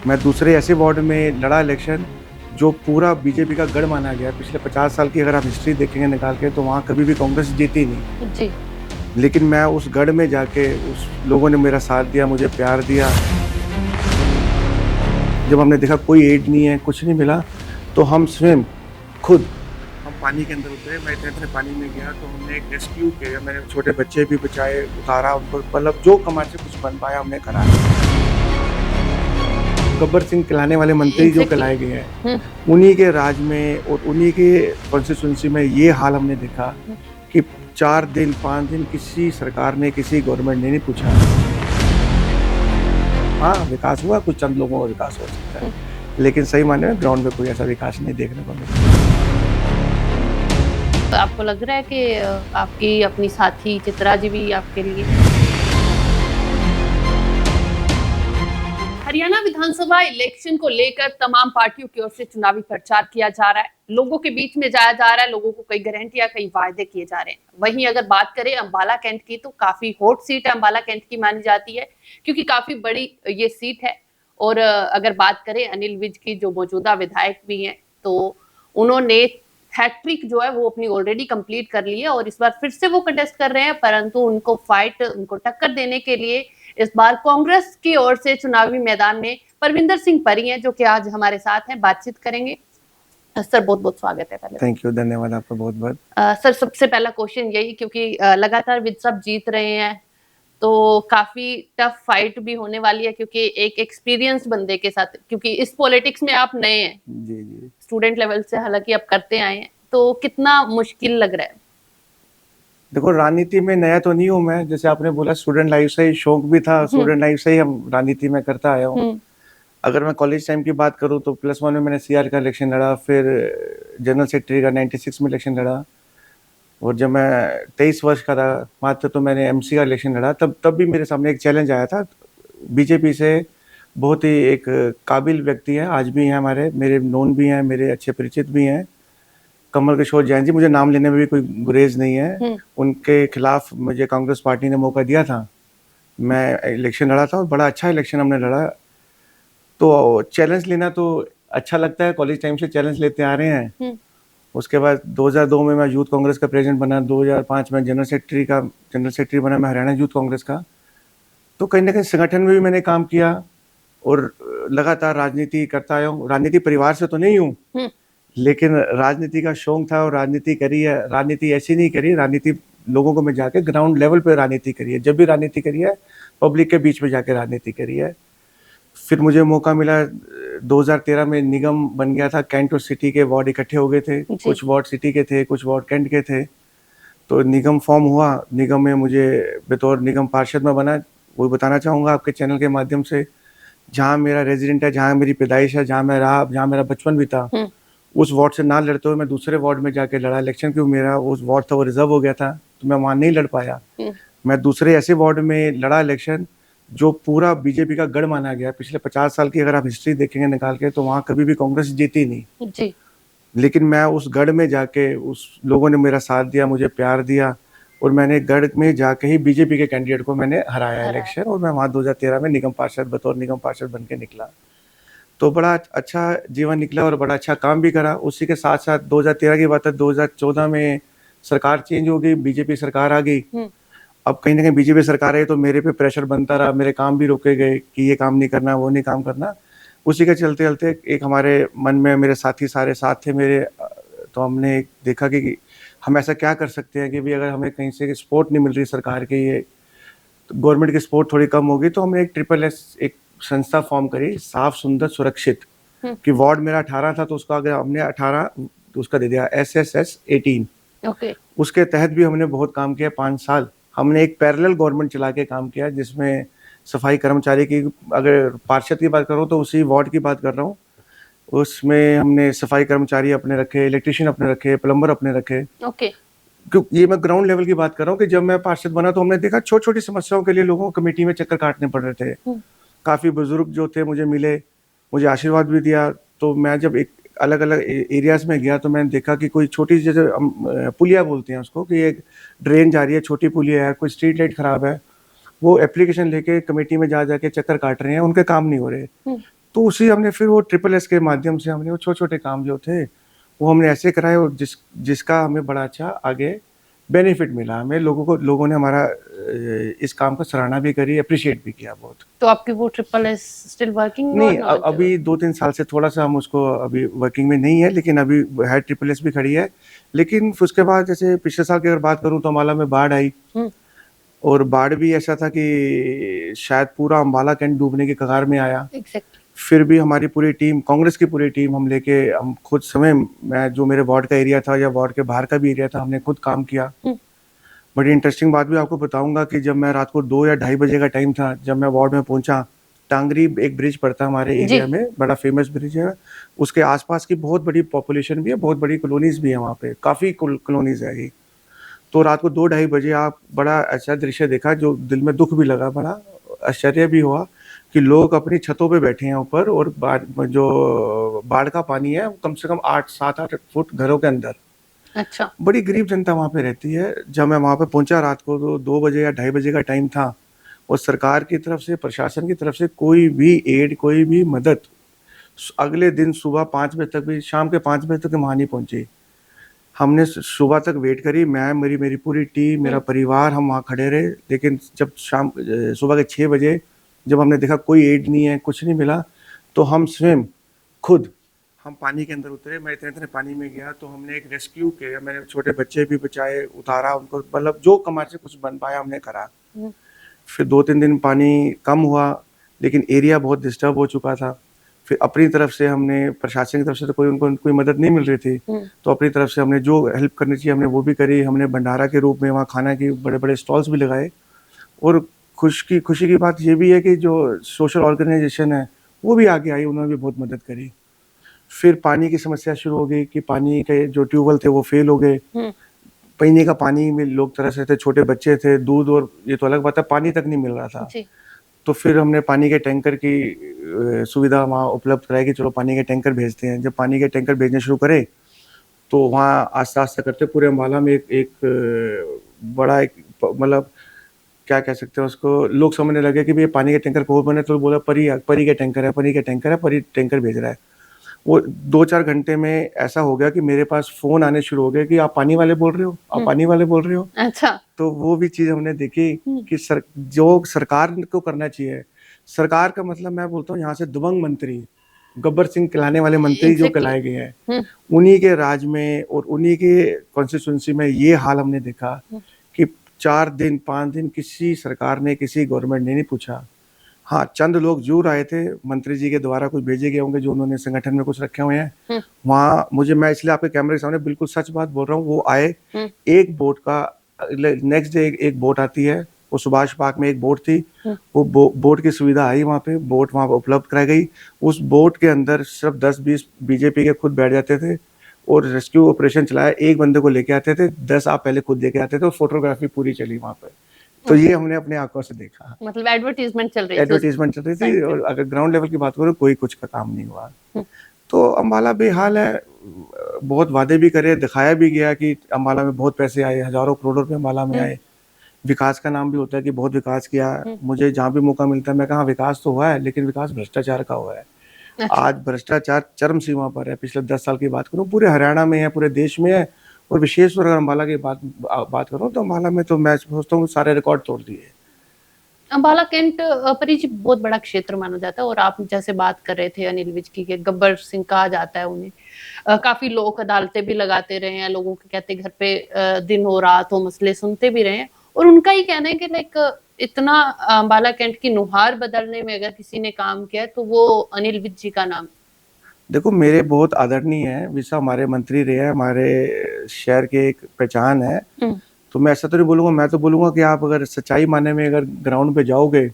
मैं दूसरे ऐसे वार्ड में लड़ा इलेक्शन जो पूरा बीजेपी का गढ़ माना गया। पिछले 50 साल की अगर आप हिस्ट्री देखेंगे निकाल के तो वहाँ कभी भी कांग्रेस जीती नहीं। जी। लेकिन मैं उस गढ़ में जाके उस लोगों ने मेरा साथ दिया, मुझे प्यार दिया। जब हमने देखा कोई एड नहीं है, कुछ नहीं मिला, तो हम स्वयं खुद हम पानी के अंदर उतरे। मैं इतने पानी में गया तो हमने एक रेस्क्यू किया। मैंने छोटे बच्चे भी बचाए, उतारा उनको, मतलब जो कमाल से कुछ बन पाया हमने करा। गब्बर सिंह कहलाने वाले मंत्री जो कहलाए गए हैं, उन्हीं के राज में और उन्हीं के कॉन्स्टिट्यूंसी में ये हाल हमने देखा कि 4 दिन 5 दिन किसी सरकार ने, किसी गवर्नमेंट ने नहीं पूछा। हाँ, विकास हुआ, कुछ चंद लोगों का विकास हो सकता है, लेकिन सही मायने में ग्राउंड में कोई ऐसा विकास नहीं देखने को मिला। तो आपको लग रहा है कि आपकी अपनी साथी चित्रा जी भी आपके लिए? हरियाणा विधानसभा इलेक्शन को लेकर तमाम पार्टियों की ओर से चुनावी प्रचार किया जा रहा है, लोगों के बीच में जाया जा रहा है, लोगों को कई गारंटियां, कई वायदे किए जा रहे हैं। वहीं अगर बात करें अंबाला कैंट की, तो काफी हॉट सीट है अंबाला कैंट की मानी जाती है, क्योंकि काफी बड़ी ये सीट है। और अगर बात करें अनिल विज की, जो मौजूदा विधायक भी हैं, तो उन्होंने हैट्रिक जो है वो अपनी ऑलरेडी कंप्लीट कर ली है और इस बार फिर से वो कंटेस्ट कर रहे हैं, परंतु उनको टक्कर देने के लिए इस बार कांग्रेस की ओर से चुनावी मैदान में परविंदर सिंह परी हैं, जो कि आज हमारे साथ हैं, बातचीत करेंगे। सर, बहुत बहुत स्वागत है पहले। थैंक यू, धन्यवाद आपका बहुत बहुत। सर, सबसे पहला क्वेश्चन यही, क्योंकि लगातार विज साहब जीत रहे हैं, तो काफी टफ फाइट भी होने वाली है, क्योंकि एक एक्सपीरियंस बंदे के साथ, क्योंकि इस पॉलिटिक्स में आप नए हैं। जी जी। स्टूडेंट लेवल से हालांकि आप करते आए हैं, तो कितना मुश्किल लग रहा है? देखो, राजनीति में नया तो नहीं हूँ मैं, जैसे आपने बोला स्टूडेंट लाइफ से ही शौक भी था, स्टूडेंट लाइफ से ही हम राजनीति में करता आया हूँ। अगर मैं कॉलेज टाइम की बात करूँ तो +1 में मैंने CR का इलेक्शन लड़ा, फिर जनरल सेक्रेटरी का 96 में इलेक्शन लड़ा, और जब मैं 23 वर्ष का था मात्र तो मैंने MC का इलेक्शन लड़ा। तब भी मेरे सामने एक चैलेंज आया था बीजेपी से। बहुत ही एक काबिल व्यक्ति है, आज भी हैं हमारे, मेरे नोन भी हैं, मेरे अच्छे परिचित भी हैं, कमल किशोर जैन जी। मुझे नाम लेने में भी कोई गुरेज नहीं है। उनके खिलाफ मुझे कांग्रेस पार्टी ने मौका दिया था, मैं इलेक्शन लड़ा था और बड़ा अच्छा इलेक्शन हमने लड़ा। तो चैलेंज लेना तो अच्छा लगता है, कॉलेज टाइम से चैलेंज लेते आ रहे हैं। उसके बाद 2002 में मैं यूथ कांग्रेस का प्रेसिडेंट बना, 2005 में जनरल सेक्रेटरी बना मैं हरियाणा यूथ कांग्रेस का। तो कहीं ना कहीं संगठन में भी मैंने काम किया और लगातार राजनीति करता आया हूँ। राजनीति परिवार से तो नहीं हूँ, लेकिन राजनीति का शौक था और राजनीति करी है। राजनीति ऐसी नहीं करी, राजनीति लोगों को में जाके ग्राउंड लेवल पे राजनीति करी है। जब भी राजनीति करी है, पब्लिक के बीच में जाके राजनीति करी है। फिर मुझे मौका मिला 2013 में, निगम बन गया था, कैंट और सिटी के वार्ड इकट्ठे हो गए थे, कुछ वार्ड सिटी के थे, कुछ वार्ड कैंट के थे, तो निगम फॉर्म हुआ। निगम में मुझे बतौर निगम पार्षद में बना। वो बताना चाहूँगा आपके चैनल के माध्यम से, जहाँ मेरा रेजिडेंट है, जहाँ मेरी पैदाइश है, जहाँ मैं रहा, जहाँ मेरा बचपन भी था, उस वार्ड से ना लड़ते हुए मैं दूसरे वार्ड में जाके लड़ा इलेक्शन, क्योंकि मेरा उस वार्ड था वो रिजर्व हो गया था, तो मैं वहाँ नहीं लड़ पाया। मैं दूसरे ऐसे वार्ड में लड़ा इलेक्शन जो पूरा बीजेपी का गढ़ माना गया। पिछले 50 साल की अगर आप हिस्ट्री देखेंगे निकाल के तो वहाँ कभी भी कांग्रेस जीती नहीं जी। लेकिन मैं उस गढ़ में जाके, उस लोगों ने मेरा साथ दिया, मुझे प्यार दिया, और मैंने गढ़ में जाके ही बीजेपी के कैंडिडेट को मैंने हराया इलेक्शन, और मैं वहाँ 2013 में निगम पार्षद, बतौर निगम पार्षद बन के निकला। तो बड़ा अच्छा जीवन निकला और बड़ा अच्छा काम भी करा। उसी के साथ साथ 2013 की बात है, 2014 में सरकार चेंज हो गई, बीजेपी सरकार आ गई। अब कहीं ना कहीं बीजेपी सरकार आई तो मेरे पे प्रेशर बनता रहा, मेरे काम भी रोके गए कि ये काम नहीं करना, वो नहीं काम करना। उसी के चलते चलते एक हमारे मन में, मेरे साथी सारे साथ थे मेरे, तो हमने देखा कि हम ऐसा क्या कर सकते हैं कि भी अगर हमें कहीं से सपोर्ट नहीं मिल रही सरकार के, ये तो गवर्नमेंट की सपोर्ट थोड़ी कम होगी, तो हमने एक SSS एक संस्था फॉर्म करी, साफ सुंदर सुरक्षित, कि वार्ड मेरा 18 था तो उसका अगर हमने 18 तो उसका दे दिया SSS 18। उसके तहत भी हमने बहुत काम किया। 5 साल हमने एक पैरेलल गवर्नमेंट चला के काम किया, जिसमें सफाई कर्मचारी की, अगर पार्षद की बात करूँ तो उसी वार्ड की बात कर रहा हूँ, उसमें हमने सफाई कर्मचारी अपने रखे, इलेक्ट्रिशियन अपने रखे, प्लम्बर अपने रखे। क्योंकि ये मैं ग्राउंड लेवल की बात कर रहा हूँ कि जब मैं पार्षद बना तो हमने देखा छोटी छोटी समस्याओं के लिए लोगों को कमेटी में चक्कर काटने पड़ रहे थे। काफ़ी बुजुर्ग जो थे मुझे मिले, मुझे आशीर्वाद भी दिया। तो मैं जब एक अलग अलग एरियाज में गया तो मैंने देखा कि कोई छोटी, जैसे पुलिया बोलते हैं उसको, कि एक ड्रेन जा रही है, छोटी पुलिया है, कोई स्ट्रीट लाइट खराब है, वो एप्लीकेशन लेके कमेटी में जा जाके चक्कर काट रहे हैं, उनके काम नहीं हो रहे। तो उसी हमने फिर वो ट्रिपल एस के माध्यम से हमने वो छोटे छोटे काम जो थे वो हमने ऐसे कराए, और जिसका हमें बड़ा अच्छा आगे बेनिफिट मिला। हमें लोगों ने हमारा इस काम को सराहना भी करी, अप्रिशिएट भी किया बहुत। तो आपकी वो ट्रिपल एस स्टिल वर्किंग? नहीं, अभी 2-3 साल से थोड़ा सा हम उसको अभी वर्किंग में नहीं है, लेकिन अभी है, ट्रिपल एस भी खड़ी है। लेकिन उसके बाद जैसे पिछले साल की अगर बात करूं तो अम्बाला में बाढ़ आई, और बाढ़ भी ऐसा था कि शायद पूरा अम्बाला कैंट डूबने की कगार में आया। एग्जैक्टली। फिर भी हमारी पूरी टीम, कांग्रेस की पूरी टीम हम लेके, हम खुद समय, मैं जो मेरे वार्ड का एरिया था या वार्ड के बाहर का भी एरिया था, हमने खुद काम किया। बड़ी इंटरेस्टिंग बात भी आपको बताऊंगा कि जब मैं रात को 2 या 2:30 बजे का टाइम था, जब मैं वार्ड में पहुंचा, टांगरी एक ब्रिज पड़ता है हमारे एरिया में, बड़ा फेमस ब्रिज है। उसके आसपास की बहुत बड़ी पॉपुलेशन भी है, बहुत बड़ी कॉलोनीज भी है, वहाँ पे काफ़ी कॉलोनीज है। तो रात को 2-2:30 बजे आप बड़ा अच्छा दृश्य देखा, जो दिल में दुख भी लगा, बड़ा आश्चर्य भी हुआ कि लोग अपनी छतों पे बैठे हैं ऊपर, और जो बाढ़ का पानी है कम से कम 7-8 फुट घरों के अंदर। अच्छा। बड़ी गरीब जनता वहाँ पे रहती है। जब मैं वहाँ पे पहुंचा रात को, तो 2 बजे या 2:30 बजे का टाइम था, और सरकार की तरफ से, प्रशासन की तरफ से कोई भी एड, कोई भी मदद अगले दिन सुबह 5 बजे तक भी, शाम के 5 बजे तक वहाँ नहीं पहुंची। हमने सुबह तक वेट करी, मैं, मेरी पूरी टीम, मेरा परिवार, हम वहाँ खड़े रहे। लेकिन जब सुबह के 6 बजे जब हमने देखा कोई एड नहीं है, कुछ नहीं मिला, तो हम स्वयं खुद हम पानी के अंदर उतरे। मैं इतने पानी में गया, तो हमने एक रेस्क्यू किया, मैंने छोटे बच्चे भी बचाए, उतारा उनको, मतलब जो कमर से कुछ बन पाया हमने करा। फिर 2-3 दिन पानी कम हुआ, लेकिन एरिया बहुत डिस्टर्ब हो चुका था। फिर अपनी तरफ से हमने, प्रशासन की तरफ से तो उनको कोई मदद नहीं मिल रही थी, तो अपनी तरफ से हमने जो हेल्प करनी चाहिए हमने वो भी करी। हमने भंडारा के रूप में वहाँ खाना की बड़े बड़े स्टॉल्स भी लगाए। और खुशी की बात ये भी है कि जो सोशल ऑर्गेनाइजेशन है वो भी आगे आई, उन्होंने भी बहुत मदद करी। फिर पानी की समस्या शुरू हो गई कि पानी के जो ट्यूबवेल थे वो फेल हो गए, पीने का पानी में लोग तरस रहे थे, छोटे बच्चे थे, दूध और ये तो अलग बात है, पानी तक नहीं मिल रहा था। तो फिर हमने पानी के टैंकर की सुविधा वहाँ उपलब्ध कराई कि चलो पानी के टैंकर भेजते हैं। जब पानी के टैंकर भेजने शुरू करे, तो वहाँ आस्ते आस्ते करते पूरे अम्बाला में एक बड़ा, एक मतलब क्या कह सकते हैं उसको, लोग समझने लगे कि भाई पानी के टैंकर को बने, तो बोला परी के टैंकर है, परी के टैंकर है, परी टैंकर भेज रहा है। वो 2-4 घंटे में ऐसा हो गया कि मेरे पास फोन आने शुरू हो गए कि आप पानी वाले बोल रहे हो, आप पानी वाले बोल रहे हो। अच्छा। तो वो भी चीज हमने देखी कि जो सरकार को करना चाहिए। सरकार का मतलब मैं बोलता हूँ यहाँ से दबंग मंत्री, गब्बर सिंह कहलाने वाले मंत्री जो कहलाए गए हैं, उन्हीं के राज में और उन्हीं के कॉन्स्टिट्यूंसी में ये हाल हमने देखा कि 4 दिन 5 दिन किसी सरकार ने, किसी गवर्नमेंट ने नहीं पूछा। हाँ, चंद लोग जरूर आए थे, मंत्री जी के द्वारा कुछ भेजे गए होंगे जो उन्होंने संगठन में कुछ रखे हुए हैं वहाँ। मैं इसलिए आपके कैमरे के सामने बिल्कुल सच बात बोल रहा हूँ, वो आए, एक बोट का नेक्स्ट डे एक बोट आती है, वो सुभाष पार्क में एक बोट थी, वो बोट की सुविधा आई वहाँ पे, बोट वहाँ उपलब्ध कराई गई। उस बोट के अंदर सिर्फ 10-20 बीजेपी के खुद बैठ जाते थे और रेस्क्यू ऑपरेशन चलाया, एक बंदे को लेके आते थे, 10 आप पहले खुद लेके आते थे, और फोटोग्राफी पूरी चली वहाँ पे। तो ये हमने अपने आंखों से देखा। मतलब एडवर्टीजमेंट चल रही थी, और अगर ग्राउंड लेवल की बात करो कोई कुछ का काम नहीं हुआ। तो अम्बाला बेहाल है। बहुत वादे भी करे, दिखाया भी गया कि अम्बाला में बहुत पैसे आए, हजारों करोड़ रुपए अम्बाला में आए। विकास का नाम भी होता है कि बहुत विकास किया। मुझे जहाँ भी मौका मिलता है मैं कहा विकास तो हुआ है, लेकिन विकास भ्रष्टाचार का हुआ है। आज भ्रष्टाचार चरम सीमा पर है। पिछले 10 साल की बात करूँ, पूरे हरियाणा में है, पूरे देश में है, और विशेष अगर अम्बाला की बात करूँ तो अम्बाला में तो मैं सोचता हूँ सारे रिकॉर्ड तोड़ दिए। अम्बाला कैंट परी जी बहुत बड़ा क्षेत्र माना जाता है, और आप जैसे बात कर रहे थे अनिल विज की, गब्बर सिंह कहा जाता है उन्हें। काफी लोक अदालतें भी लगाते रहे हैं, लोगों के कहते घर पे दिन हो रात हो मसले सुनते भी रहे हैं, और उनका ही कहना है कि लाइक इतना अम्बाला कैंट की नुहार बदलने में अगर किसी ने काम किया तो वो अनिल विज जी का नाम। देखो, मेरे बहुत आदरणीय है, विशा हमारे मंत्री रहे हैं, हमारे शहर के एक पहचान है। तो मैं ऐसा तो नहीं बोलूंगा, मैं तो बोलूंगा कि आप अगर सच्चाई मानने में अगर ग्राउंड पे जाओगे,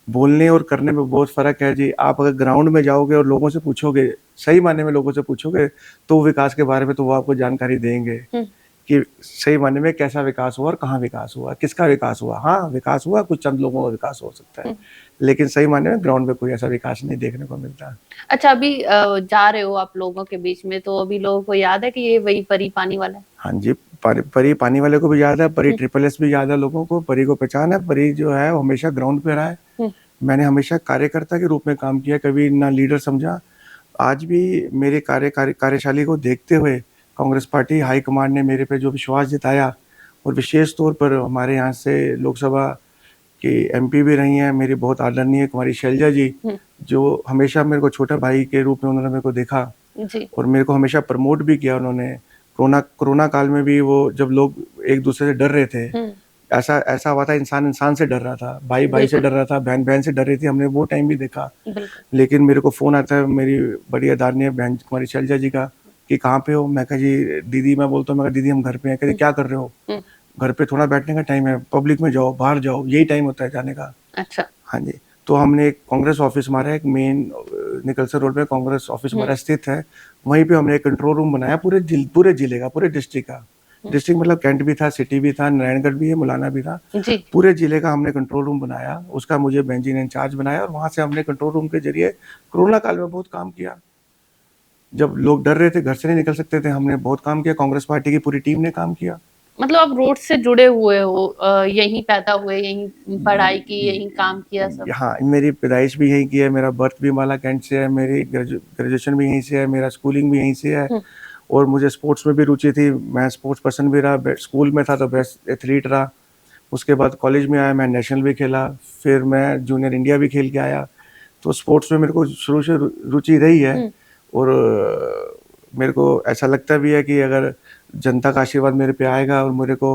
बोलने और करने में बहुत फर्क है जी। आप अगर ग्राउंड में जाओगे और लोगों से पूछोगे, सही मानने में लोगों से पूछोगे, तो विकास के बारे में तो वो आपको जानकारी देंगे कि सही मानने में कैसा विकास हुआ और कहाँ विकास हुआ, किसका विकास हुआ। हाँ, विकास हुआ, कुछ चंद लोगों का विकास हो सकता है, लेकिन सही मानने में ग्राउंड पे कोई ऐसा विकास नहीं देखने को मिलता। अच्छा, अभी जा रहे हो आप लोगों के बीच में, तो अभी लोगों को याद है कि ये वही परी पानी वाला है? हाँ जी, परी पानी वाले को भी याद है, परी ट्रिपल एस भी याद है लोगों को, परी को पहचान है। परी जो है वो हमेशा ग्राउंड पे रहा है, मैंने हमेशा कार्यकर्ता के रूप में काम किया, कभी ना लीडर समझा। आज भी मेरे कार्यशैली को देखते हुए कांग्रेस पार्टी हाईकमान ने मेरे पे जो विश्वास जताया, और विशेष तौर पर हमारे यहाँ से लोकसभा की एमपी भी रही हैं मेरी बहुत आदरणीय कुमारी शैलजा जी, जो हमेशा मेरे को छोटा भाई के रूप में उन्होंने मेरे को देखा जी। और मेरे को हमेशा प्रमोट भी किया उन्होंने। कोरोना काल में भी वो जब लोग एक दूसरे से डर रहे थे, ऐसा हुआ था, इंसान इंसान से डर रहा था, भाई भाई से डर रहा था, बहन बहन से डर रही थी, हमने वो टाइम भी देखा। लेकिन मेरे को फोन आता है मेरी बड़ी आदरणीय बहन कुमारी शैलजा जी का कि कहाँ पे हो। मैं कहा जी दीदी, मैं बोलता हूँ, मैं कहा दीदी हम घर पे हैं। कहते क्या कर रहे हो? घर पे थोड़ा बैठने का टाइम है, पब्लिक में जाओ, बाहर जाओ, यही टाइम होता है जाने का। अच्छा। हाँ जी। तो हमने एक कांग्रेस ऑफिस हमारा एक मेन निकलसर रोड पे कांग्रेस ऑफिस हमारा स्थित है, वहीं पे हमने एक कंट्रोल रूम बनाया पूरे जिले का, पूरे डिस्ट्रिक्ट का। डिस्ट्रिक्ट मतलब कैंट भी था, सिटी भी था, नारायणगढ़ भी है, मुलाना भी था, पूरे जिले का हमने कंट्रोल रूम बनाया। उसका मुझे बहन जी ने इंचार्ज बनाया और वहां से हमने कंट्रोल रूम के जरिए कोरोना काल में बहुत काम किया। जब लोग डर रहे थे, घर से नहीं निकल सकते थे, हमने बहुत काम किया, कांग्रेस पार्टी की पूरी टीम ने काम किया। मतलब आप रोड से जुड़े हुए हो, यहीं पैदा हुए, यहीं पढ़ाई की, यहीं काम किया सब? हाँ, मेरी पैदाइश भी यहीं की है, मेरा बर्थ भी अम्बाला कैंट से है, मेरी ग्रेजुएशन भी यहीं से है, मेरा स्कूलिंग भी यहीं से है, और मुझे स्पोर्ट्स में भी रुचि थी। मैं स्पोर्ट्स पर्सन भी रहा, स्कूल में था तो बेस्ट एथलीट रहा। उसके बाद कॉलेज में आया, मैं नेशनल भी खेला, फिर मैं जूनियर इंडिया भी खेल के आया। तो स्पोर्ट्स में मेरे को शुरू से रुचि रही है, और मेरे को ऐसा लगता भी है कि अगर जनता का आशीर्वाद मेरे पे आएगा और मेरे को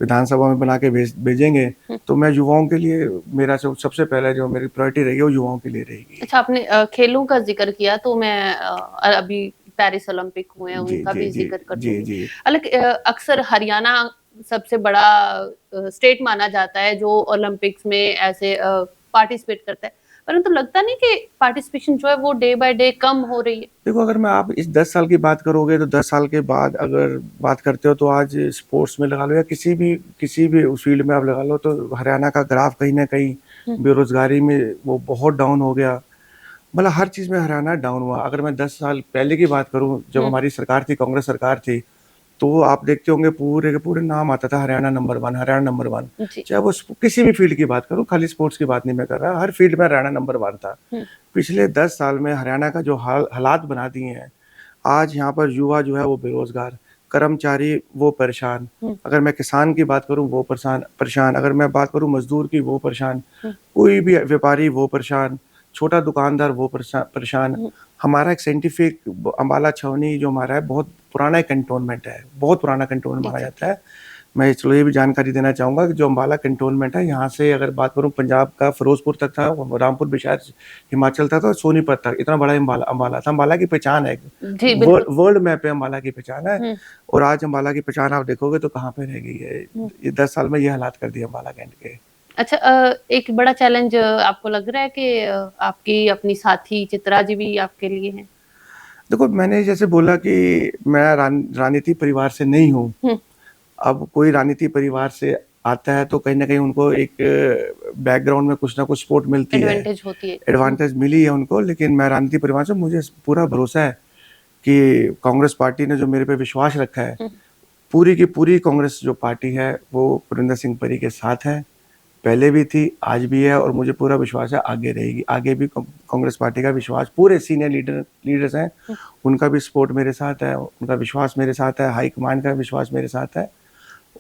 विधानसभा में बना के भेजेंगे तो मैं युवाओं के लिए, मेरा सबसे पहले जो मेरी प्रायोरिटी रहेगी वो युवाओं के लिए रहेगी। अच्छा, आपने खेलों का जिक्र किया तो मैं अभी पेरिस ओलंपिक हुए हैं उनका भी जिक्र कर दूंगी। अक्सर हरियाणा सबसे बड़ा स्टेट माना जाता है जो ओलंपिक्स में ऐसे पार्टिसिपेट करता है, परंतु लगता नहीं कि पार्टिसिपेशन जो है वो डे बाय डे कम हो रही है? देखो, अगर मैं आप इस 10 साल की बात करोगे तो 10 साल के बाद अगर बात करते हो तो आज स्पोर्ट्स में लगा लो या किसी भी फील्ड में आप लगा लो तो हरियाणा का ग्राफ कहीं ना कहीं बेरोजगारी में वो बहुत डाउन हो गया। मतलब हर चीज में हरियाणा डाउन हुआ। अगर मैं 10 साल पहले की बात करूं, जब हमारी सरकार थी, कांग्रेस सरकार थी, तो आप देखते होंगे पूरे के पूरे नाम आता था हरियाणा नंबर 1, हरियाणा नंबर 1। चाहे वो किसी भी फील्ड की बात करूं, खाली स्पोर्ट्स की बात नहीं मैं कर रहा, हर फील्ड में हरियाणा नंबर 1 था। पिछले 10 साल में हरियाणा का जो हालात बना दिए हैं, आज यहाँ पर युवा जो है वो बेरोजगार, कर्मचारी वो परेशान, अगर मैं किसान की बात करूं वो परेशान, अगर मैं बात करूं मजदूर की वो परेशान, कोई भी व्यापारी वो परेशान, छोटा दुकानदार वो परेशान। हमारा एक साइंटिफिक अम्बाला छावनी जो हमारा है बहुत पुराना कैंटोनमेंट है, बहुत पुराना कैंटोनमेंट माना जाता है। मैं चलो ये भी जानकारी देना चाहूँगा कि जो अम्बाला कैंटोनमेंट है, यहाँ से अगर बात करूँ पंजाब का फिरोजपुर तक था, रामपुर बिशार हिमाचल तक था, सोनीपत तक, इतना बड़ा अम्बाला था। अम्बाला की पहचान है, वर्ल्ड मैप पे अम्बाला की पहचान है। और आज अम्बाला की पहचान आप देखोगे तो कहाँ पे रह गई है। ये 10 साल में ये हालात कर दिए अम्बाला कैंट के। अच्छा, एक बड़ा चैलेंज आपको लग रहा है कि आपकी अपनी साथी चित्रा जी भी आपके लिए हैं? देखो, मैंने जैसे बोला कि मैं राजनीति परिवार से नहीं हूँ। अब कोई राजनीति परिवार से आता है तो कहीं ना कहीं उनको एक बैकग्राउंड में कुछ ना कुछ सपोर्ट मिलती है, एडवांटेज होती है, एडवांटेज मिली है उनको। लेकिन मैं राजनीति परिवार से, मुझे पूरा भरोसा है कि कांग्रेस पार्टी ने जो मेरे पे विश्वास रखा है, पूरी की पूरी कांग्रेस जो पार्टी है वो पुरिंदर सिंह परी के साथ है, पहले भी थी, आज भी है, और मुझे पूरा विश्वास है आगे रहेगी। आगे भी कांग्रेस पार्टी का विश्वास, पूरे सीनियर लीडर्स हैं, उनका भी सपोर्ट मेरे साथ है, उनका विश्वास मेरे साथ है, हाईकमान का विश्वास मेरे साथ है।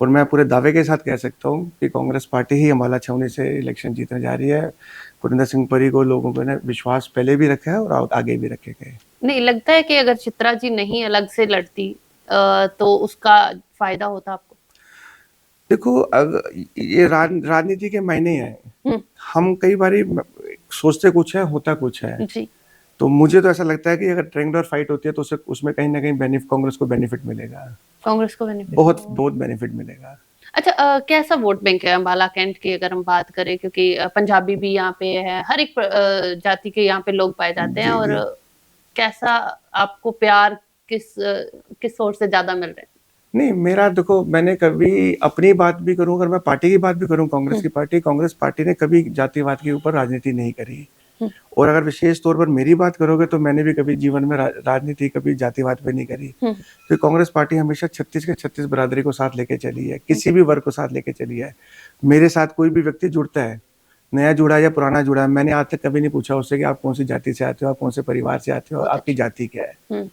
और मैं पूरे दावे के साथ कह सकता हूँ कि कांग्रेस पार्टी ही अम्बाला छावनी से इलेक्शन जीतने जा रही है। पुरिंदर सिंह परी को लोगों ने विश्वास पहले भी रखा है और आगे भी रखेंगे। नहीं लगता है कि अगर चित्रा जी नहीं अलग से लड़ती तो उसका फायदा होता आपको? देखो, ये राजनीति के मायने हैं। हम कई बार सोचते कुछ है, होता कुछ है जी। तो मुझे तो ऐसा लगता है कि अगर ट्रायंगुलर फाइट होती है तो उसमें कहीं ना कहीं कांग्रेस को बेनिफिट मिलेगा, कांग्रेस को बेनिफिट बहुत बेनिफिट मिलेगा। अच्छा, कैसा वोट बैंक है अम्बाला कैंट की अगर हम बात करें, क्योंकि पंजाबी भी यहाँ पे है, हर एक जाति के यहाँ पे लोग पाए जाते हैं, और कैसा आपको प्यार किस सोर्स से ज्यादा मिल रहा है? नहीं, मेरा देखो, मैंने कभी अपनी बात भी करूं, अगर मैं पार्टी की बात भी करूं, कांग्रेस पार्टी ने कभी जातिवाद के ऊपर राजनीति नहीं करी। और अगर विशेष तौर पर मेरी बात करोगे तो मैंने भी कभी जीवन में राजनीति कभी जातिवाद पे नहीं करी। तो कांग्रेस पार्टी हमेशा 36 के 36 बरादरी को साथ लेके चली है, किसी भी वर्ग को साथ लेके चली है। मेरे साथ कोई भी व्यक्ति जुड़ता है नया जुड़ा है या पुराना जुड़ा है, मैंने आज तक कभी नहीं पूछा उससे कि आप कौन सी जाति से आते हो, आप कौन से परिवार से आते हो, बहुत आपकी अच्छा। जाति क्या है। हम्म।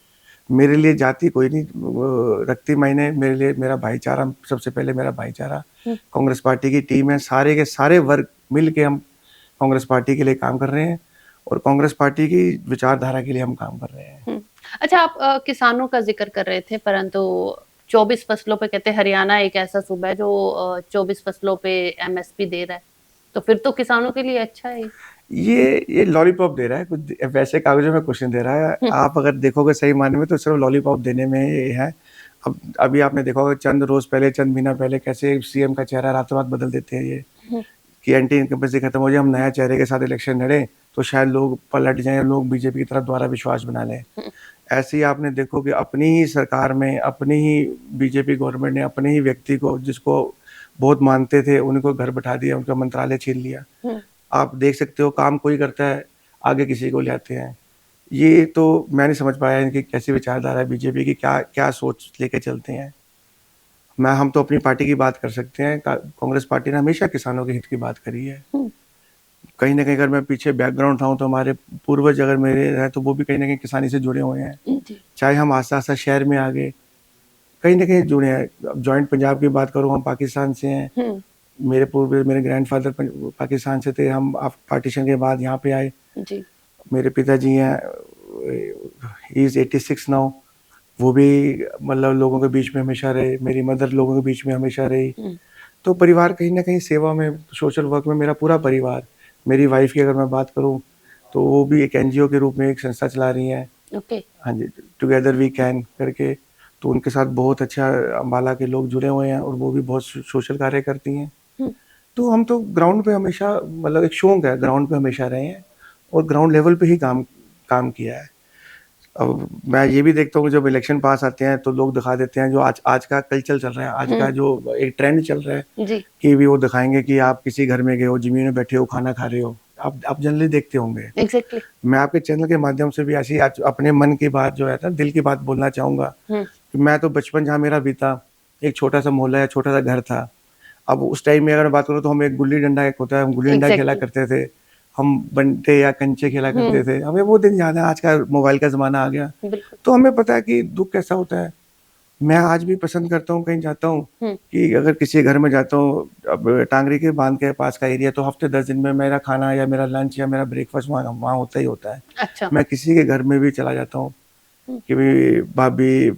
मेरे लिए जाति कोई नहीं रखती मायने, मेरे लिए मेरा भाईचारा सबसे पहले, मेरा भाईचारा। हम्म। कांग्रेस पार्टी की टीम है, सारे के सारे वर्ग मिल के हम कांग्रेस पार्टी के लिए काम कर रहे हैं और कांग्रेस पार्टी की विचारधारा के लिए हम काम कर रहे हैं। अच्छा, आप किसानों का जिक्र कर रहे थे, परंतु 24 फसलों पे कहते हैं हरियाणा एक ऐसा सूबा है जो 24 फसलों पे एमएसपी दे रहा है, तो फिर तो किसानों के लिए अच्छा है। ये लॉलीपॉप दे रहा है, कुछ वैसे कागजों में कुछ नहीं दे रहा है। आप अगर देखोगे सही मायने में तो सिर्फ लॉलीपॉप देने में ये है। अब अभी आपने देखा होगा चंद रोज पहले, चंद महीना पहले कैसे सीएम का चेहरा रातों रात बदल देते हैं ये कि एंटी इनकम्बेंसी खत्म हो जाए, हम नया चेहरे के साथ इलेक्शन लड़े तो शायद लोग पलट जाएं, लोग बीजेपी की तरफ दोबारा विश्वास बना लें। ऐसे ही आपने देखो कि अपनी ही सरकार में, अपनी ही बीजेपी गवर्नमेंट ने अपने ही व्यक्ति को, जिसको बहुत मानते थे, उनको घर बैठा दिया, उनका मंत्रालय छीन लिया। आप देख सकते हो काम कोई करता है, आगे किसी को ले आते हैं। ये तो मैं नहीं समझ पाया इनकी कैसी विचारधारा है बीजेपी की, क्या क्या सोच लेके चलते हैं। हम तो अपनी पार्टी की बात कर सकते हैं, कांग्रेस पार्टी ने हमेशा किसानों के हित की बात करी है। कहीं ना कहीं अगर मैं पीछे बैकग्राउंड उठाऊं तो हमारे पूर्वज अगर मेरे रहे तो वो भी कहीं ना कहीं किसानी से जुड़े हुए हैं। चाहे हम आस्ता आस्ता शहर में आ गए, कहीं ना कहीं जुड़े हैं। अब जॉइंट पंजाब की बात करूं, हम पाकिस्तान से हैं। मेरे पूर्व मेरे ग्रैंडफादर पाकिस्तान से थे, हम पार्टीशन के बाद यहाँ पे आए। मेरे पिताजी हैं, ही इज 86 नाउ, वो भी मतलब लोगों के बीच में हमेशा रहे। मेरी मदर लोगों के बीच में हमेशा रही। तो परिवार कहीं ना कहीं सेवा में, सोशल वर्क में मेरा पूरा परिवार। मेरी वाइफ की अगर मैं बात करूं तो वो भी एक एनजीओ के रूप में एक संस्था चला रही हैं। हाँ जी, टुगेदर वी कैन करके। तो उनके साथ बहुत अच्छा अम्बाला के लोग जुड़े हुए हैं और वो भी बहुत सोशल कार्य करती हैं। तो हम तो ग्राउंड पे हमेशा, मतलब एक शौक है, ग्राउंड पे हमेशा रहे हैं और ग्राउंड लेवल पे ही काम किया है। अब मैं ये भी देखता हूँ जब इलेक्शन पास आते हैं तो लोग दिखा देते हैं जो आज का कल्चर चल रहा है, आज का जो एक ट्रेंड चल रहा है कि भी वो दिखाएंगे कि आप किसी घर में गए हो, जमीन में बैठे हो, खाना खा रहे हो। आप जनरली देखते होंगे। Exactly. मैं आपके चैनल के माध्यम से भी ऐसी अपने मन की बात जो है ना, दिल की बात बोलना चाहूंगा कि मैं तो बचपन जहाँ मेरा बीता, एक छोटा सा मोहल्ला या छोटा सा घर था। अब उस टाइम में अगर मैं बात करूँ तो हम एक गुल्ली डंडा, एक होता है, हम गुल्ली डंडा खेला करते थे, हम बंटे या कंचे खेला करते थे। हमें वो दिन याद है। आज का मोबाइल का जमाना आ गया तो हमें पता है कि दुख कैसा होता है। मैं आज भी पसंद करता हूँ, कहीं जाता हूँ कि अगर किसी घर में जाता हूँ, अब टांगरी के बांध के पास का एरिया, तो हफ्ते 10 दिन में मेरा खाना या मेरा लंच या मेरा ब्रेकफास्ट वहाँ होता ही होता है। अच्छा। मैं किसी के घर में भी चला जाता हूँ कि भाई भाभी,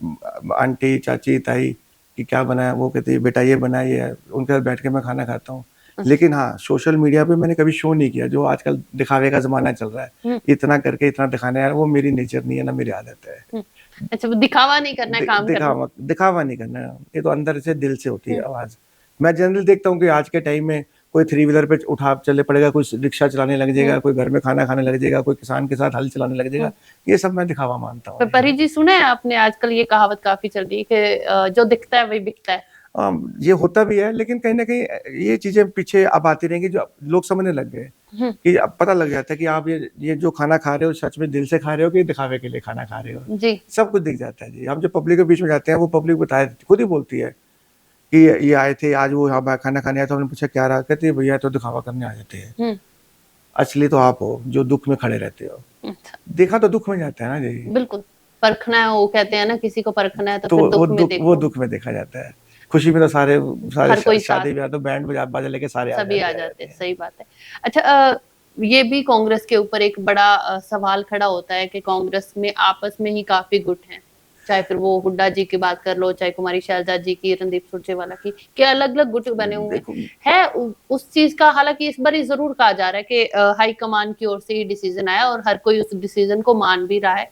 आंटी, चाची, ताई कि क्या बनाया, वो कहती है बेटा ये बनाइए है, उनके साथ बैठ के मैं खाना खाता हूँ। लेकिन हाँ, सोशल मीडिया पे मैंने कभी शो नहीं किया, जो आजकल दिखावे का जमाना चल रहा है, इतना करके इतना दिखाने यार, वो मेरी नेचर नहीं है ना, मेरी आदत है। अच्छा, वो दिखावा नहीं करना है, काम करना। दिखावा नहीं करना, ये तो अंदर से दिल से होती है आवाज। मैं जनरली देखता हूँ कि आज के टाइम में कोई 3 व्हीलर पे उठा चले पड़ेगा, कोई रिक्शा चलाने लग जाएगा, कोई घर में खाना खाने लग जाएगा, कोई किसान के साथ हल चलाने लग जाएगा। ये सब मैं दिखावा मानता हूँ। परी जी, सुना है आपने आजकल ये कहावत काफी चल रही है कि जो दिखता है वही बिकता है। ये होता भी है, लेकिन कहीं ना कहीं ये चीजें पीछे अब आती रहेंगी, जो लोग समझने लग गए कि अब पता लग जाता है कि आप ये जो खाना खा रहे हो सच में दिल से खा रहे हो कि दिखावे के लिए खाना खा रहे हो जी। सब कुछ दिख जाता है जी। हम जो पब्लिक के बीच में जाते हैं वो पब्लिक बताए, खुद ही बोलती है कि ये आए थे आज, वो यहाँ खाना खाने आया, तो हमने पूछा क्या रहा, कहते हैं भैया तो दिखावा करने आ जाते हैं, असली तो आप हो जो दुख में खड़े रहते हो। देखा तो दुख में जाता है ना जी। बिल्कुल, परखना है, वो कहते हैं ना, किसी को परखना है तो फिर वो दुख में देखा जाता है। खुशी में तो सारे शादी ब्याह तो बैंड बाजा लेके सारे सभी आ जाते हैं। सही बात है। अच्छा, ये भी कांग्रेस के ऊपर एक बड़ा सवाल खड़ा होता है कि कांग्रेस में आपस में ही काफी गुट हैं, चाहे फिर वो हुड्डा जी की बात कर लो, चाहे कुमारी शैलजा जी की, रणदीप सुरजेवाला की, क्या अलग अलग गुट बने हुए हैं उस चीज का। हालांकि इस बार जरूर कहा जा रहा है कि हाई कमान की ओर से ही डिसीजन आया और हर कोई उस डिसीजन को मान भी रहा है।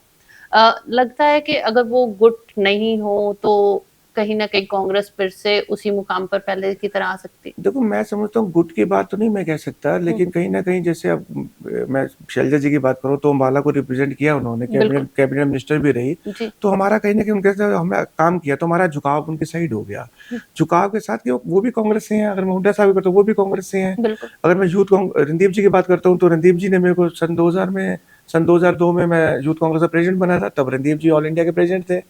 लगता है कि अगर वो गुट नहीं हो तो कहीं ना कहीं कांग्रेस फिर से उसी मुकाम पर पहले की तरह आ सकती। देखो, मैं समझता हूँ गुट की बात तो नहीं मैं कह सकता, लेकिन कहीं ना कहीं जैसे अब मैं शैलजा जी की बात करूँ तो अम्बाला को रिप्रेजेंट किया उन्होंने, कैबिनेट मिनिस्टर भी रही, तो हमारा कहीं ना कहीं उनके साथ हमने काम किया तो हमारा झुकाव उनकी साइड हो गया। झुकाव के साथ वो भी कांग्रेस से हैं, अगर मैं हुड्डा साहब करता हूँ वो भी कांग्रेस से हैं। अगर मैं रणदीप जी की बात करता हूँ तो रणदीप जी ने मेरे को सन 2002 में मैं यूथ कांग्रेस का प्रेसिडेंट बना था, तब रणदीप जी ऑल इंडिया के प्रेसिडेंट थे।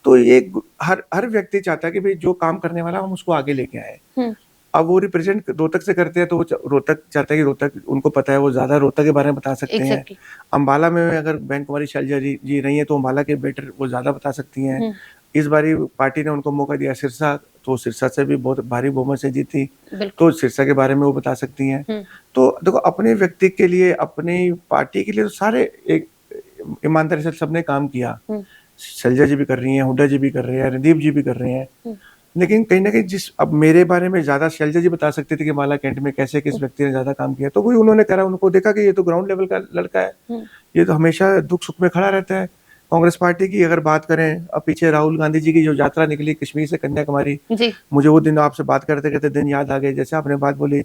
तो ये हर व्यक्ति चाहता है कि भाई जो काम करने वाला हम उसको आगे लेके आए। अब वो रिप्रेजेंट रोहतक से करते हैं तो वो रोहतक चाहता है कि रोहतक, उनको पता है, वो ज्यादा रोहतक के बारे में बता सकते हैं। एग्जैक्टली। अम्बाला में अगर बहन कुमारी शैलजा जी रही है तो अम्बाला के बेटर वो ज्यादा बता सकती हैं। इस बारी पार्टी ने उनको मौका दिया सिरसा, तो सिरसा से भी बहुत भारी बहुमत से जीती, तो सिरसा के बारे में वो बता सकती हैं। तो देखो, अपने व्यक्ति के लिए, अपनी पार्टी के लिए तो सारे एक ईमानदारी से सबने काम किया। शैलजा जी भी कर रही हैं, हुड्डा जी भी कर रहे हैं, रणदीप जी भी कर रहे हैं। लेकिन कहीं ना कहीं अब मेरे बारे में ज्यादा शैलजा जी बता सकते थे कि अम्बाला कैंट में कैसे किस व्यक्ति ने ज्यादा काम किया, तो वही उन्होंने करा। उनको देखा कि ये तो ग्राउंड लेवल का लड़का है, ये तो हमेशा दुख सुख में खड़ा रहता है। कांग्रेस पार्टी की अगर बात करें, अब पीछे राहुल गांधी जी की जो यात्रा निकली कश्मीर से कन्याकुमारी, मुझे वो दिन आपसे बात करते करते दिन याद आ गए। जैसे आपने बात बोली,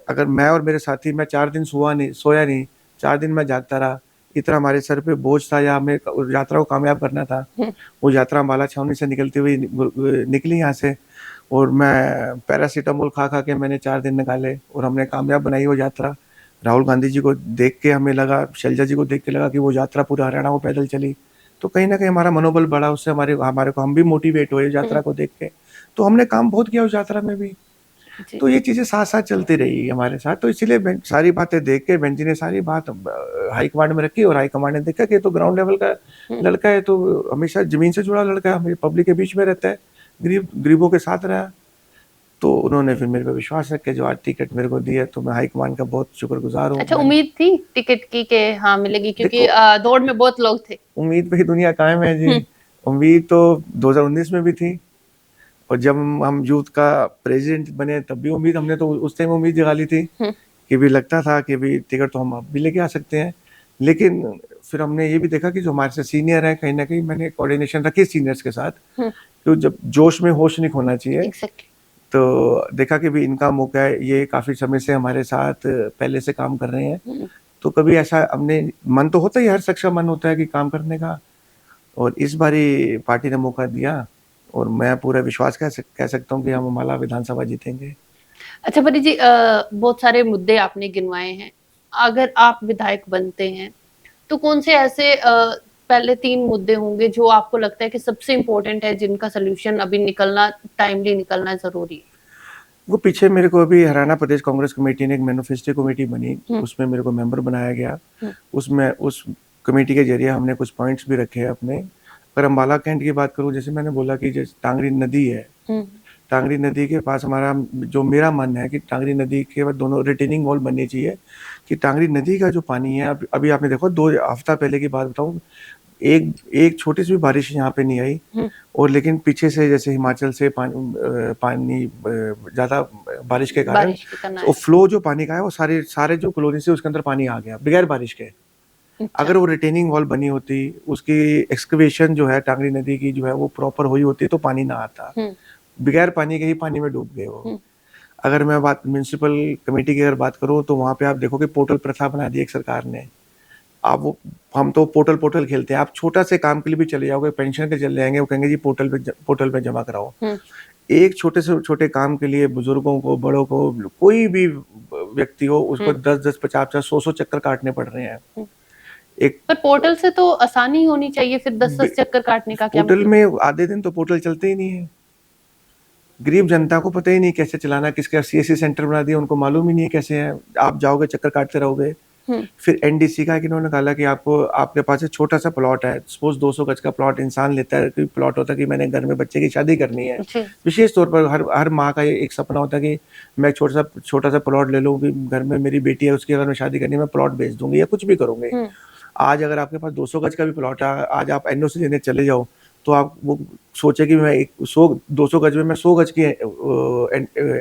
अगर मैं और मेरे साथी, मैं 4 दिन सोया नहीं, 4 दिन मैं जागता रहा। इतना हमारे सर पे बोझ था, या हमें यात्रा को कामयाब करना था। वो यात्रा अम्बाला छावनी से निकलती हुई निकली यहाँ से, और मैं पैरासीटामोल खा खा के मैंने 4 दिन निकाले, और हमने कामयाब बनाई वो यात्रा। राहुल गांधी जी को देख के हमें लगा, शैलजा जी को देख के लगा कि वो यात्रा पूरे हरियाणा को पैदल चली, तो कहीं ना कहीं हमारा मनोबल बढ़ा उससे, हमारे को हम भी मोटिवेट हुए यात्रा को देख के, तो हमने काम बहुत किया उस यात्रा में भी। तो ये चीजें साथ साथ चलती रही हमारे साथ, तो इसीलिए सारी बातें देख के बहन जी ने सारी बात हाईकमांड में रखी, और हाईकमांड ने देखा कि ये तो ग्राउंड लेवल का लड़का है, तो हमेशा जमीन से जुड़ा लड़का है, हमेशा पब्लिक के बीच में रहता है, गरीबों के साथ रहा। तो उन्होंने फिर मेरे पे विश्वास रख के जो आज टिकट मेरे को दिया, तो मैं हाईकमांड का बहुत शुक्रगुजार हूँ। अच्छा, उम्मीद थी टिकट की के हाँ मिलेगी, क्योंकि दौड़ में बहुत लोग थे। उम्मीद पे ही दुनिया कायम है जी। उम्मीद तो 2019 में भी थी, और जब हम यूथ का प्रेसिडेंट बने तब भी उम्मीद, हमने तो उस टाइम उम्मीद जगा ली थी कि भी लगता था कि भी टिकट तो हम अब भी लेके आ सकते हैं। लेकिन फिर हमने ये भी देखा कि जो हमारे से सीनियर है, कहीं ना कहीं मैंने कोऑर्डिनेशन रखी सीनियर्स के साथ, तो जब जोश में होश नहीं खोना चाहिए। तो देखा कि भी इनका मौका है, ये काफी समय से हमारे साथ पहले से काम कर रहे हैं, तो कभी ऐसा हमने, मन तो होता ही, हर शख्स का मन होता है कि काम करने का, और इस बारी पार्टी ने मौका दिया, और मैं पूरा विश्वास कह सकता हूँ कि हम अम्बाला विधानसभा जीतेंगे। अच्छा परी जी, बहुत सारे मुद्दे आपने गिनवाए हैं, अगर आप विधायक बनते हैं तो कौन से ऐसे पहले 3 मुद्दे होंगे जो आपको लगता है कि सबसे इम्पोर्टेंट है, जिनका सोल्यूशन अभी निकलना, टाइमली निकलना जरूरी है? वो पीछे मेरे को अभी हरियाणा प्रदेश कांग्रेस कमेटी ने एक मैनिफेस्टो कमेटी बनी, उसमें मेरे को मेंबर बनाया गया। उसमें उस कमेटी के जरिए हमने कुछ पॉइंट्स भी रखे हैं अपने। पर अम्बाला कैंट की बात करूं, जैसे मैंने बोला कि जैसे टांगरी नदी है, टांगरी नदी के पास हमारा, जो मेरा मानना है कि टांगरी नदी के बाद दोनों रिटेनिंग वॉल बननी चाहिए, कि टांगरी नदी का जो पानी है, अभी आपने देखो 2 हफ्ता पहले की बात बताऊं, एक छोटी सी भी बारिश यहाँ पे नहीं आई, और लेकिन पीछे से जैसे हिमाचल से पानी ज्यादा बारिश के कारण, तो फ्लो जो पानी का है वो सारे जो कॉलोनी से उसके अंदर पानी आ गया बगैर बारिश के। अगर वो रिटेनिंग वॉल बनी होती, उसकी एक्सकवेशन जो है टांगरी नदी की जो है वो प्रॉपर हुई होती, तो पानी ना आता। बगैर पानी के ही पानी में डूब गए वो। अगर मैं बात म्यूनिसिपल कमेटी की अगर बात करूँ, तो वहां पे आप देखोगे पोर्टल प्रथा बना दी एक सरकार ने। आप वो, हम तो पोर्टल खेलते हैं, आप छोटा से काम के लिए भी चले जाओगे, पेंशन के चले जाएंगे, वो कहेंगे जी पोर्टल पे जमा कराओ। एक छोटे से छोटे काम के लिए बुजुर्गों को, बड़ों को, कोई भी व्यक्ति हो, उसको 10-10, 50-50, 100-100 चक्कर काटने पड़ रहे हैं। पर पोर्टल से तो आसानी होनी चाहिए, फिर 10-10 चक्कर काटने का क्या पोर्टल में आधे दिन तो पोर्टल चलते ही नहीं है। गरीब जनता को पता ही नहीं कैसे चलाना, किसका सीएससी सेंटर बना दिया, उनको मालूम ही नहीं कैसे है। आप जाओगे चक्कर काटते रहोगे। फिर एनडीसी का इन्होंने कहा कि आपको, आपके पास एक छोटा सा प्लॉट है, सपोज 200 गज का प्लॉट इंसान लेता है, कोई प्लॉट होता है कि मैंने घर में बच्चे की शादी करनी है, विशेष तौर पर हर माँ का एक सपना होता है कि मैं छोटा सा प्लॉट ले लूँ, कि घर में मेरी बेटी है, उसकी अगर मैं शादी करनी है, मैं प्लॉट बेच दूंगी या कुछ भी करूंगी। आज अगर आपके पास 200 गज का भी प्लॉट है, आज आप एनओसी लेने चले जाओ, तो आप वो सोचे कि मैं 200 गज में मैं 100 गज की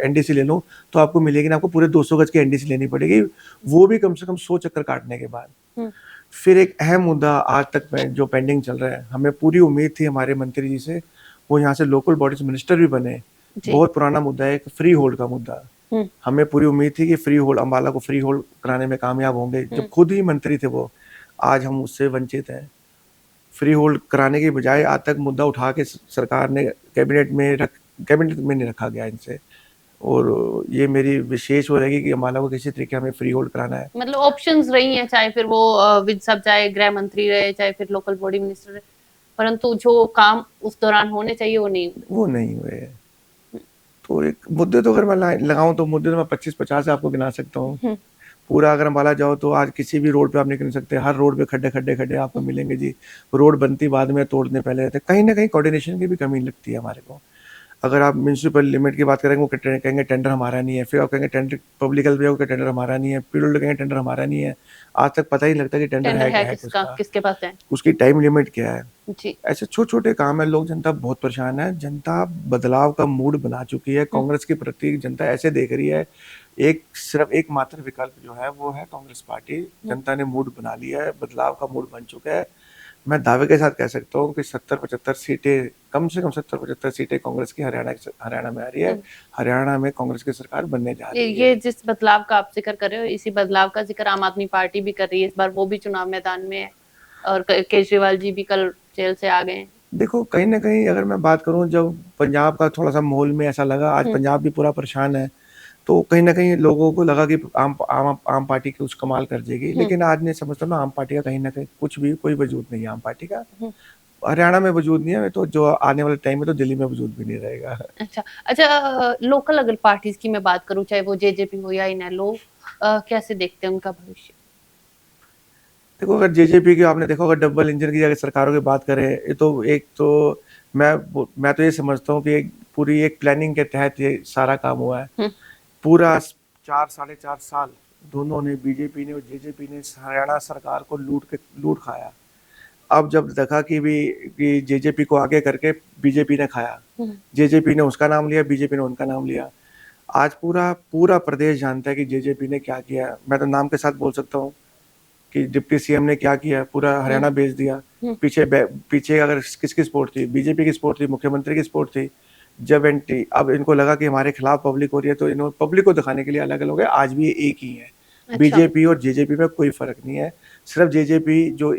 एनडीसी ले लूँ, तो आपको मिलेगी ना, आपको पूरे 200 गज की एनडीसी लेनी पड़ेगी, वो भी कम से कम 100 चक्कर काटने के बाद। फिर एक अहम मुद्दा आज तक जो पेंडिंग चल रहा है, हमें पूरी उम्मीद थी हमारे मंत्री जी से, वो यहाँ से लोकल बॉडीज मिनिस्टर भी बने। बहुत पुराना मुद्दा है, फ्री होल्ड का मुद्दा। हमें पूरी उम्मीद थी कि फ्री होल्ड, अम्बाला को फ्री होल्ड कराने में कामयाब होंगे, जब खुद ही मंत्री थे वो। आज हम उससे वंचित हैं। फ्री होल्ड कराने की बजाय आज तक मुद्दा उठा के सरकार ने कैबिनेट में नहीं रखा गया इनसे, और ये मेरी विशेष वो रहेगी कि अम्बाला को किसी तरीके हमें फ्री होल्ड कराना है। मतलब ऑप्शंस रही हैं, चाहे फिर वो विद सब, चाहे गृह मंत्री रहे, चाहे फिर लोकल बॉडी मिनिस्टर रहे, परंतु जो काम उस दौरान होने चाहिए वो नहीं हुए। तो एक मुद्दे तो अगर मैं लगाऊं तो मुद्दे तो मैं 25-50 आपको गिना सकता हूँ। पूरा अगर अम्बाला जाओ तो आज किसी भी रोड पे आप निकल सकते हैं, हर रोड पे खड्डे खड्डे खड्डे आपको मिलेंगे जी। रोड बनती बाद में, तोड़ने पहले रहते। कहीं ना कहीं कोऑर्डिनेशन की भी कमी लगती है हमारे को। अगर आप म्यूनसिपल लिमिट की बात करेंगे, वो कहेंगे टेंडर हमारा नहीं है, फिर आप कहेंगे टेंडर पब्लिक हेल्थ विभाग का टेंडर हमारा नहीं है, फिर कहेंगे टेंडर हमारा नहीं है। आज तक पता ही नहीं लगता कि टेंडर है क्या है, किसका, उसका किसके पास है उसकी टाइम लिमिट क्या है। जी। ऐसे छोटे छोटे काम है, लोग जनता बहुत परेशान है। जनता बदलाव का मूड बना चुकी है, कांग्रेस के प्रति जनता ऐसे देख रही है। एक सिर्फ एकमात्र विकल्प जो है वो है कांग्रेस पार्टी। जनता ने मूड बना लिया है, बदलाव का मूड बन चुका है। मैं दावे के साथ कह सकता हूँ कि 70-75 सीटें, कम से कम 70-75 सीटें कांग्रेस की हरियाणा में आ रही है। हरियाणा में कांग्रेस की सरकार बनने जा रही है। ये जिस बदलाव का आप जिक्र कर रहे हो, इसी बदलाव का जिक्र आम आदमी पार्टी भी कर रही है। इस बार वो भी चुनाव मैदान में है और केजरीवाल जी भी कल जेल से आ गए। देखो कहीं ना कहीं अगर मैं बात करूं, जब पंजाब का थोड़ा सा माहौल में ऐसा लगा, आज पंजाब भी पूरा परेशान है, तो कहीं ना कहीं लोगों को लगा कि आम पार्टी कुछ कमाल कर देगी। लेकिन आज नहीं समझता मैं, आम पार्टी का कहीं ना कहीं कुछ भी कोई वजूद नहीं है आम पार्टी का। हरियाणा में वजूद नहीं है, तो जो आने वाले टाइम में तो दिल्ली में वजूद भी नहीं रहेगा। अच्छा, लोकल अगर पार्टीज की मैं बात करूं, चाहे वो जेजेपी हो या इनेलो, कैसे देखते हैं उनका भविष्य? देखो अगर जेजेपी की आपने देखो, अगर डबल इंजन की अगर सरकारों की बात करें, ये तो एक तो मैं तो ये समझता हूँ कि पूरी एक प्लानिंग के तहत ये सारा काम हुआ है। पूरा 4-4.5 साल दोनों ने, बीजेपी ने और जेजेपी ने हरियाणा सरकार को लूट खाया। अब जब देखा कि जेजेपी को आगे करके बीजेपी ने खाया, जेजेपी ने उसका नाम लिया, बीजेपी ने उनका नाम लिया। आज पूरा पूरा प्रदेश जानता है कि जेजेपी ने क्या किया। मैं तो नाम के साथ बोल सकता हूँ कि डिप्टी सीएम ने क्या किया, पूरा हरियाणा बेच दिया। पीछे अगर किसकी सपोर्ट थी, बीजेपी की सपोर्ट थी, मुख्यमंत्री की सपोर्ट थी। जब एंटी, अब इनको लगा कि हमारे खिलाफ पब्लिक हो रही है, तो इन्होंने पब्लिक को दिखाने के लिए अलग अलग हो गए। आज भी ये एक ही है। अच्छा। बीजेपी और जेजेपी में कोई फर्क नहीं है। सिर्फ जेजेपी जो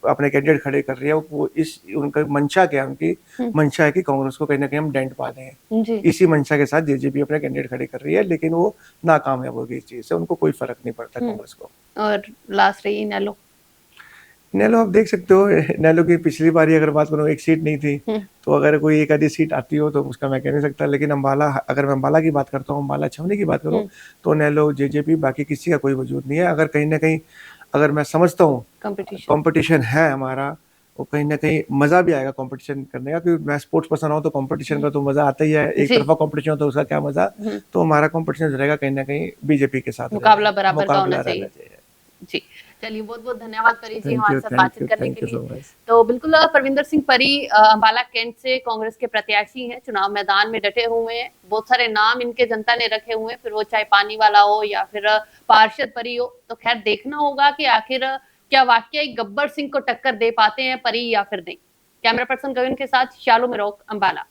अपने कैंडिडेट खड़े कर रही है, वो इस उनका मंशा क्या है, उनकी मंशा है कि कांग्रेस को कहीं ना कहीं हम डेंट पा दें। इसी मंशा के साथ जेजेपी अपने कैंडिडेट खड़े कर रही है, लेकिन वो नाकामयाब हो गई इस चीज से। उनको कोई फर्क नहीं पड़ता कांग्रेस को। और लास्ट रही इनेलो। इनेलो आप देख सकते हो, इनेलो की पिछली बारी अगर बात करूँ, एक सीट नहीं थी, तो अगर कोई एक आधी सीट आती हो तो उसका मैं कह नहीं सकता। लेकिन अम्बाला, अगर मैं अम्बाला की बात करता हूँ, अम्बाला छावनी की बात करूँ, तो इनेलो, जेजेपी, बाकी किसी का कोई वजूद नहीं है। अगर कहीं ना कहीं अगर मैं समझता हूँ कंपटीशन है हमारा, वो कहीं ना कहीं मजा भी आएगा कंपटीशन करने का, क्योंकि मैं स्पोर्ट्स पर्सन हूँ, तो कंपटीशन का तो मजा आता ही है। एक तरफा कंपटीशन हो तो उसका क्या मजा। तो हमारा कंपटीशन रहेगा कहीं ना कहीं बीजेपी के साथ, मुकाबला बराबर का होना रहना चाहिए। जी, चलिए बहुत बहुत धन्यवाद परी जी हमारे साथ बातचीत करने के लिए। तो बिल्कुल परविंदर सिंह परी अम्बाला कैंट से कांग्रेस के प्रत्याशी हैं, चुनाव मैदान में डटे हुए हैं। बहुत सारे नाम इनके जनता ने रखे हुए हैं, फिर वो चाहे पानी वाला हो या फिर पार्षद परी हो। तो खैर देखना होगा कि आखिर क्या वाकई गब्बर सिंह को टक्कर दे पाते हैं परी या फिर नहीं। कैमरा पर्सन गगन के साथ शालू मेरोक, अम्बाला।